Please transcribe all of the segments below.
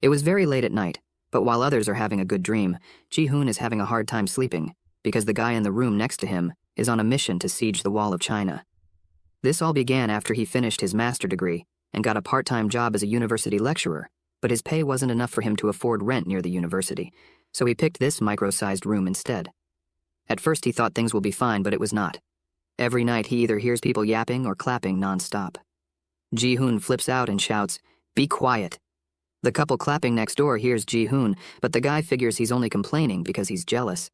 It was very late at night, but while others are having a good dream, Ji-hoon is having a hard time sleeping because the guy in the room next to him is on a mission to siege the Wall of China. This all began after he finished his master degree and got a part-time job as a university lecturer, but his pay wasn't enough for him to afford rent near the university, so he picked this micro-sized room instead. At first he thought things will be fine, but it was not. Every night he either hears people yapping or clapping non-stop. Ji-hoon flips out and shouts, "Be quiet." The couple clapping next door hears Ji-hoon, but the guy figures he's only complaining because he's jealous.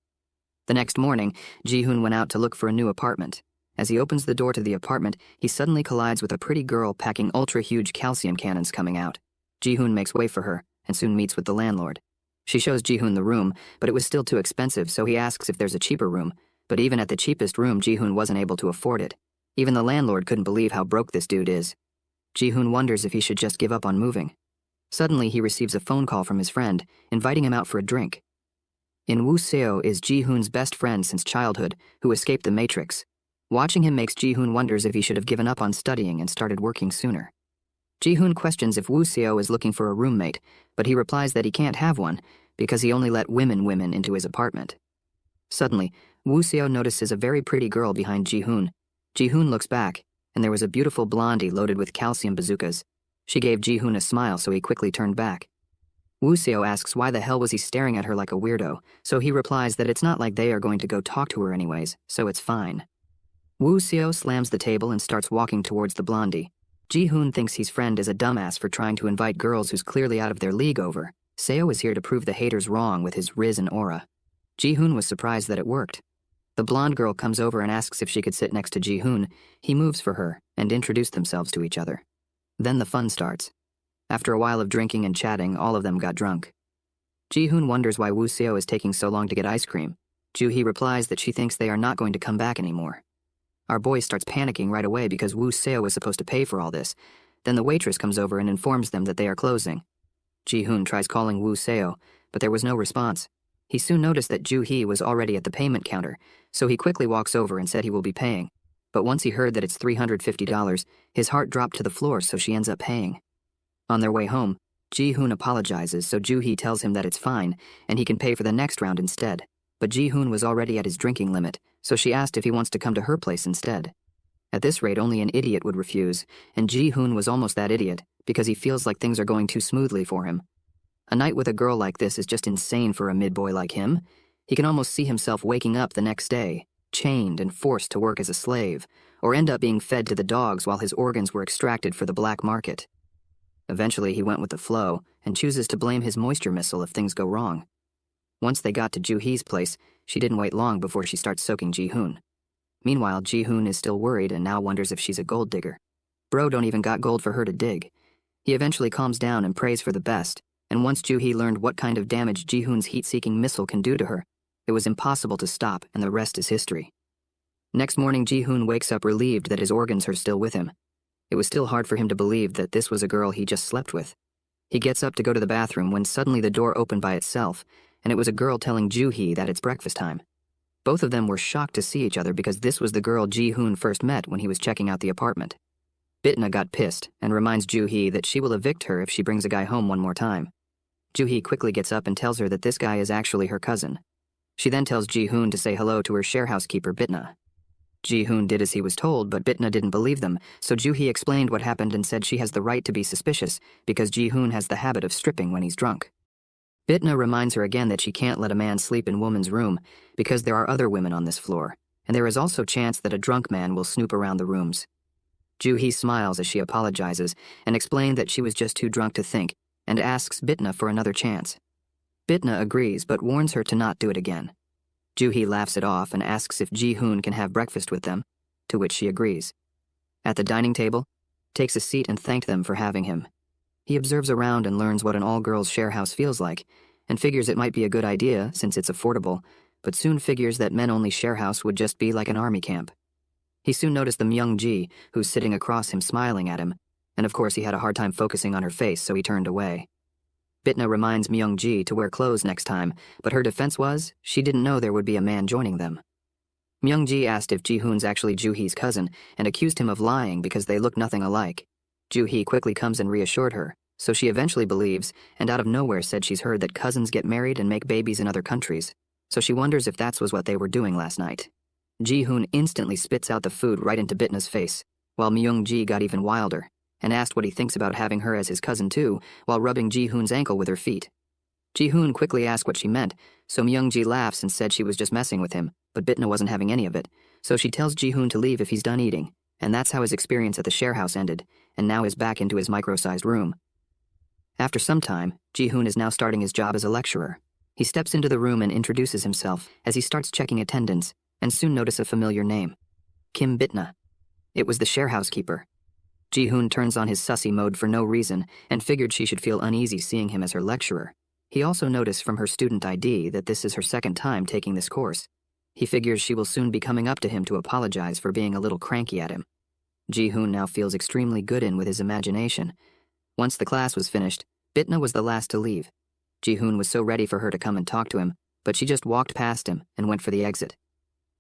The next morning, Ji-hoon went out to look for a new apartment. As he opens the door to the apartment, he suddenly collides with a pretty girl packing ultra-huge calcium cannons coming out. Ji-hoon makes way for her and soon meets with the landlord. She shows Ji-hoon the room, but it was still too expensive, so he asks if there's a cheaper room. But even at the cheapest room, Ji-hoon wasn't able to afford it. Even the landlord couldn't believe how broke this dude is. Ji-hoon wonders if he should just give up on moving. Suddenly, he receives a phone call from his friend, inviting him out for a drink. In Woo-seo is Ji-hoon's best friend since childhood, who escaped the Matrix. Watching him makes Ji-hoon wonders if he should have given up on studying and started working sooner. Ji-hoon questions if Woo-seo is looking for a roommate, but he replies that he can't have one because he only let women into his apartment. Suddenly, Woo-seo notices a very pretty girl behind Ji-hoon. Ji-hoon looks back, and there was a beautiful blondie loaded with calcium bazookas. She gave Ji-hoon a smile, so he quickly turned back. Woo-seo asks why the hell was he staring at her like a weirdo, so he replies that it's not like they are going to go talk to her anyways, so it's fine. Woo-seo slams the table and starts walking towards the blondie. Ji-hoon thinks his friend is a dumbass for trying to invite girls who's clearly out of their league over. Seo is here to prove the haters wrong with his riz and aura. Ji-hoon was surprised that it worked. The blonde girl comes over and asks if she could sit next to Ji-hoon. He moves for her and introduce themselves to each other. Then the fun starts. After a while of drinking and chatting, all of them got drunk. Ji-hoon wonders why Woo-seo is taking so long to get ice cream. Ju-hee replies that she thinks they are not going to come back anymore. Our boy starts panicking right away because Woo-seo was supposed to pay for all this. Then the waitress comes over and informs them that they are closing. Ji-hoon tries calling Woo-seo, but there was no response. He soon noticed that Ju-hee was already at the payment counter, so he quickly walks over and said he will be paying. But once he heard that it's $350, his heart dropped to the floor, so she ends up paying. On their way home, Ji-hoon apologizes, so Ju-hee tells him that it's fine, and he can pay for the next round instead. But Ji-hoon was already at his drinking limit, so she asked if he wants to come to her place instead. At this rate, only an idiot would refuse, and Ji-hoon was almost that idiot, because he feels like things are going too smoothly for him. A night with a girl like this is just insane for a mid-boy like him. He can almost see himself waking up the next day, chained and forced to work as a slave, or end up being fed to the dogs while his organs were extracted for the black market. Eventually, he went with the flow and chooses to blame his moisture missile if things go wrong. Once they got to Ju-hee's place, she didn't wait long before she starts soaking Ji-hoon. Meanwhile, Ji-hoon is still worried and now wonders if she's a gold digger. Bro don't even got gold for her to dig. He eventually calms down and prays for the best, and once Ju-hee learned what kind of damage Ji-hoon's heat-seeking missile can do to her, it was impossible to stop, and the rest is history. Next morning, Ji-hoon wakes up relieved that his organs are still with him. It was still hard for him to believe that this was a girl he just slept with. He gets up to go to the bathroom when suddenly the door opened by itself, and it was a girl telling Ju-hee that it's breakfast time. Both of them were shocked to see each other because this was the girl Ji-hoon first met when he was checking out the apartment. Bitna got pissed and reminds Ju-hee that she will evict her if she brings a guy home one more time. Ju-hee quickly gets up and tells her that this guy is actually her cousin. She then tells Ji-hoon to say hello to her sharehousekeeper Bitna. Ji-hoon did as he was told, but Bitna didn't believe them, so Ju-hee explained what happened and said she has the right to be suspicious because Ji-hoon has the habit of stripping when he's drunk. Bitna reminds her again that she can't let a man sleep in woman's room because there are other women on this floor, and there is also chance that a drunk man will snoop around the rooms. Ju-hee smiles as she apologizes and explained that she was just too drunk to think and asks Bitna for another chance. Bitna agrees but warns her to not do it again. Ju-hee laughs it off and asks if Ji-hoon can have breakfast with them, to which she agrees. At the dining table, takes a seat and thanked them for having him. He observes around and learns what an all-girls share house feels like, and figures it might be a good idea since it's affordable, but soon figures that men-only share house would just be like an army camp. He soon noticed the Myung-ji, who's sitting across him smiling at him, and of course he had a hard time focusing on her face, so he turned away. Bitna reminds Myung-ji to wear clothes next time, but her defense was she didn't know there would be a man joining them. Myung-ji asked if Ji-hoon's actually Ju-hee's cousin and accused him of lying because they look nothing alike. Ju-hee quickly comes and reassured her, So she eventually believes, and out of nowhere said she's heard that cousins get married and make babies in other countries. So she wonders if that was what they were doing last night. Ji-hoon instantly spits out the food right into Bitna's face, while Myung-ji got even wilder, and asked what he thinks about having her as his cousin too, while rubbing Ji-hoon's ankle with her feet. Ji-hoon quickly asked what she meant, so Myung-ji laughs and said she was just messing with him, but Bitna wasn't having any of it, so she tells Ji-hoon to leave if he's done eating, and that's how his experience at the share house ended, and now is back into his micro-sized room. After some time, Ji-hoon is now starting his job as a lecturer. He steps into the room and introduces himself as he starts checking attendance, and soon notice a familiar name. Kim Bitna. It was the share housekeeper. Ji-hoon turns on his sussy mode for no reason, and figured she should feel uneasy seeing him as her lecturer. He also noticed from her student ID that this is her second time taking this course. He figures she will soon be coming up to him to apologize for being a little cranky at him. Ji-hoon now feels extremely good in with his imagination. Once the class was finished, Bitna was the last to leave. Ji-hoon was so ready for her to come and talk to him, but she just walked past him and went for the exit.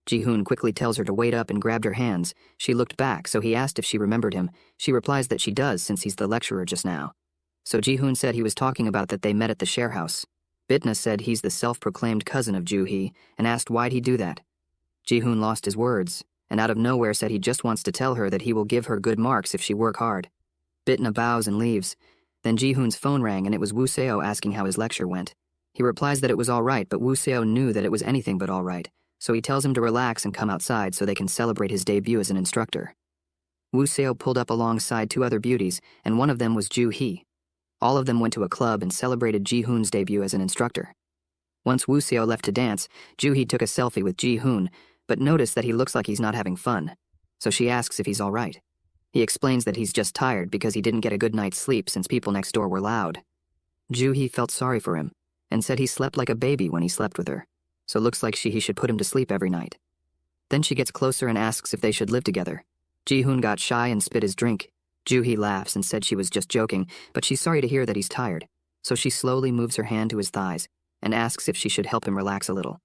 Ji-hoon quickly tells her to wait up and grabbed her hands. She looked back, so he asked if she remembered him. She replies that she does since he's the lecturer just now. So Ji-hoon said he was talking about that they met at the share house. Bitna said he's the self-proclaimed cousin of Ju-hee and asked why'd he do that. Ji-hoon lost his words, and out of nowhere said he just wants to tell her that he will give her good marks if she work hard. Bitna bows and leaves. Then Ji-hoon's phone rang and it was Woo Seo asking how his lecture went. He replies that it was all right, but Woo Seo knew that it was anything but all right, so he tells him to relax and come outside so they can celebrate his debut as an instructor. Woo Seo pulled up alongside two other beauties, and one of them was Ju-hee. All of them went to a club and celebrated Ji-hoon's debut as an instructor. Once Woo Seo left to dance, Ju-hee took a selfie with Ji-hoon, but noticed that he looks like he's not having fun, so she asks if he's all right. He explains that he's just tired because he didn't get a good night's sleep since people next door were loud. Ju-hee felt sorry for him, and said he slept like a baby when he slept with her, so looks like he should put him to sleep every night. Then she gets closer and asks if they should live together. Ji-hoon got shy and spit his drink. Ju-hee laughs and said she was just joking, but she's sorry to hear that he's tired, so she slowly moves her hand to his thighs and asks if she should help him relax a little.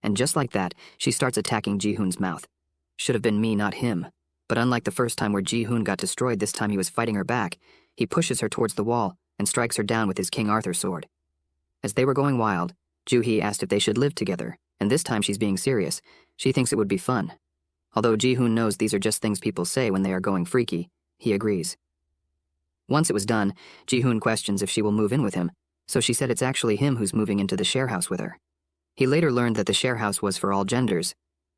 And just like that, she starts attacking Ji-hoon's mouth. Should have been me, not him. But unlike the first time where Ji-hoon got destroyed, this time he was fighting her back. He pushes her towards the wall and strikes her down with his King Arthur sword. As they were going wild, Ju-hee asked if they should live together, and this time she's being serious. She thinks it would be fun. Although Ji-hoon knows these are just things people say when they are going freaky, he agrees. Once it was done, Ji-hoon questions if she will move in with him, so she said it's actually him who's moving into the share house with her. He later learned that the share house was for all genders,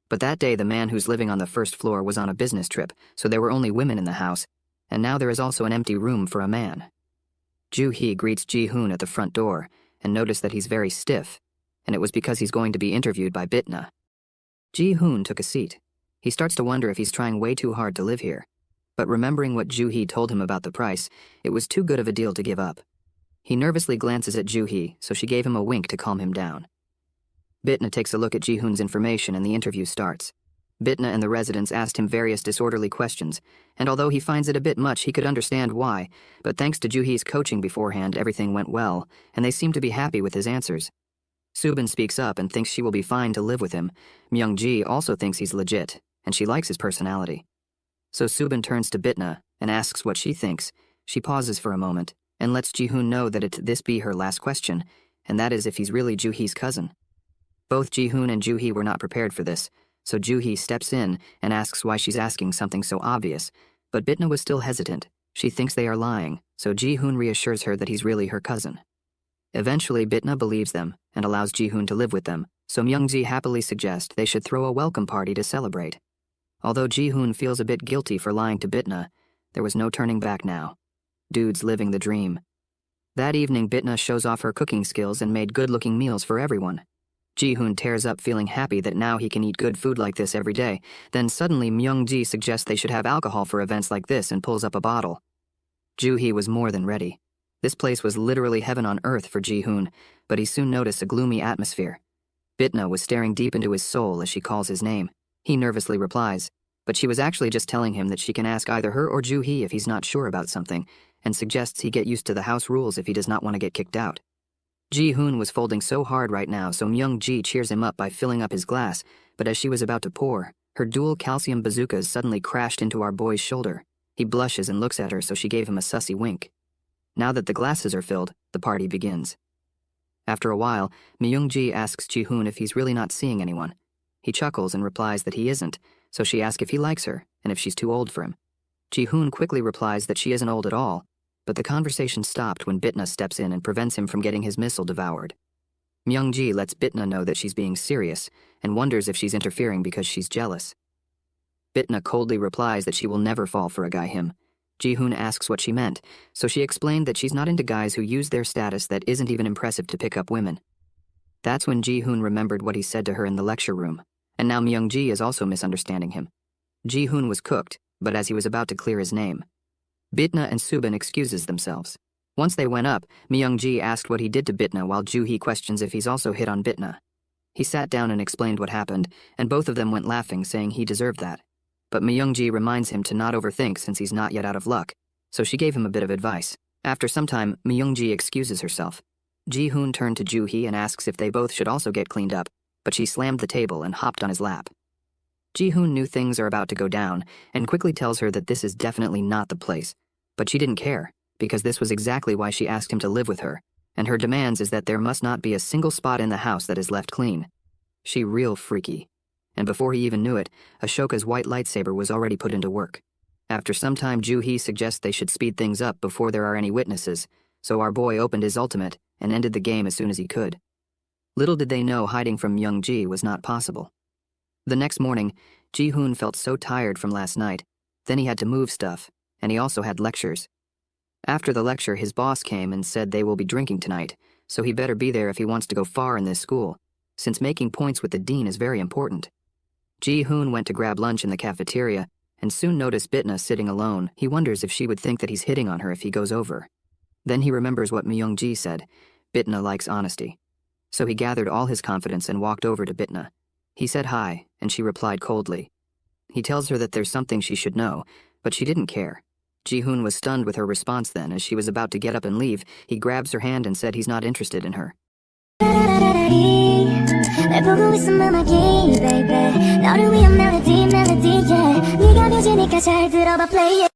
but that day the man who's living on the first floor was on a business trip, so there were only women in the house, and now there is also an empty room for a man. Ju-hee greets Ji-hoon at the front door, and noticed that he's very stiff, and it was because he's going to be interviewed by Bitna. Ji-hoon took a seat. He starts to wonder if he's trying way too hard to live here, but remembering what Ju-hee told him about the price, it was too good of a deal to give up. He nervously glances at Ju-hee, so she gave him a wink to calm him down. Bitna takes a look at Ji-hoon's information and the interview starts. Bitna and the residents asked him various disorderly questions, and although he finds it a bit much, he could understand why, but thanks to Ju-hee's coaching beforehand, everything went well, and they seem to be happy with his answers. Subin speaks up and thinks she will be fine to live with him. Myung-ji also thinks he's legit, and she likes his personality. So Subin turns to Bitna and asks what she thinks. She pauses for a moment and lets Ji-hoon know that this be her last question, and that is if he's really Ju-hee's cousin. Both Ji-hoon and Ju-hee were not prepared for this, so Ju-hee steps in and asks why she's asking something so obvious, but Bitna was still hesitant. She thinks they are lying, so Ji-hoon reassures her that he's really her cousin. Eventually, Bitna believes them and allows Ji-hoon to live with them, so Myung-ji happily suggests they should throw a welcome party to celebrate. Although Ji-hoon feels a bit guilty for lying to Bitna, there was no turning back now. Dude's living the dream. That evening, Bitna shows off her cooking skills and made good-looking meals for everyone. Ji-hoon tears up feeling happy that now he can eat good food like this every day. Then suddenly Myung-ji suggests they should have alcohol for events like this and pulls up a bottle. Ju-hee was more than ready. This place was literally heaven on earth for Ji-hoon, but he soon noticed a gloomy atmosphere. Bitna was staring deep into his soul as she calls his name. He nervously replies, but she was actually just telling him that she can ask either her or Ju-hee if he's not sure about something, and suggests he get used to the house rules if he does not want to get kicked out. Ji-hoon was folding so hard right now, so Myung-ji cheers him up by filling up his glass, but as she was about to pour, her dual calcium bazookas suddenly crashed into our boy's shoulder. He blushes and looks at her, so she gave him a sussy wink. Now that the glasses are filled, the party begins. After a while, Myung-ji asks Ji-hoon if he's really not seeing anyone. He chuckles and replies that he isn't, so she asks if he likes her and if she's too old for him. Ji-hoon quickly replies that she isn't old at all, but the conversation stopped when Bitna steps in and prevents him from getting his missile devoured. Myung-ji lets Bitna know that she's being serious and wonders if she's interfering because she's jealous. Bitna coldly replies that she will never fall for a guy him. Ji-hoon asks what she meant, so she explained that she's not into guys who use their status that isn't even impressive to pick up women. That's when Ji-hoon remembered what he said to her in the lecture room, and now Myung-ji is also misunderstanding him. Ji-hoon was cooked, but as he was about to clear his name, Bitna and Subin excuses themselves. Once they went up, Myung-ji asked what he did to Bitna while Ju-hee questions if he's also hit on Bitna. He sat down and explained what happened, and both of them went laughing, saying he deserved that. But Myung-ji reminds him to not overthink since he's not yet out of luck, so she gave him a bit of advice. After some time, Myung-ji excuses herself. Ji-hoon turned to Ju-hee and asks if they both should also get cleaned up, but she slammed the table and hopped on his lap. Ji-hoon knew things are about to go down and quickly tells her that this is definitely not the place, but she didn't care, because this was exactly why she asked him to live with her, and her demands is that there must not be a single spot in the house that is left clean. She real freaky. And before he even knew it, Ashoka's white lightsaber was already put into work. After some time, Ju-hee suggests they should speed things up before there are any witnesses, so our boy opened his ultimate and ended the game as soon as he could. Little did they know hiding from Myung-ji was not possible. The next morning, Ji-hoon felt so tired from last night, then he had to move stuff, and he also had lectures. After the lecture, his boss came and said they will be drinking tonight, so he better be there if he wants to go far in this school, since making points with the dean is very important. Ji-hoon went to grab lunch in the cafeteria and soon noticed Bitna sitting alone. He wonders if she would think that he's hitting on her if he goes over. Then he remembers what Myung-ji said, Bitna likes honesty. So he gathered all his confidence and walked over to Bitna. He said hi, and she replied coldly. He tells her that there's something she should know, but she didn't care. Ji-hoon was stunned with her response then. As she was about to get up and leave, he grabs her hand and said he's not interested in her. 날 보고 있으면 baby 너를 위한 melody yeah 네가 뮤지니까 잘 들어봐 play it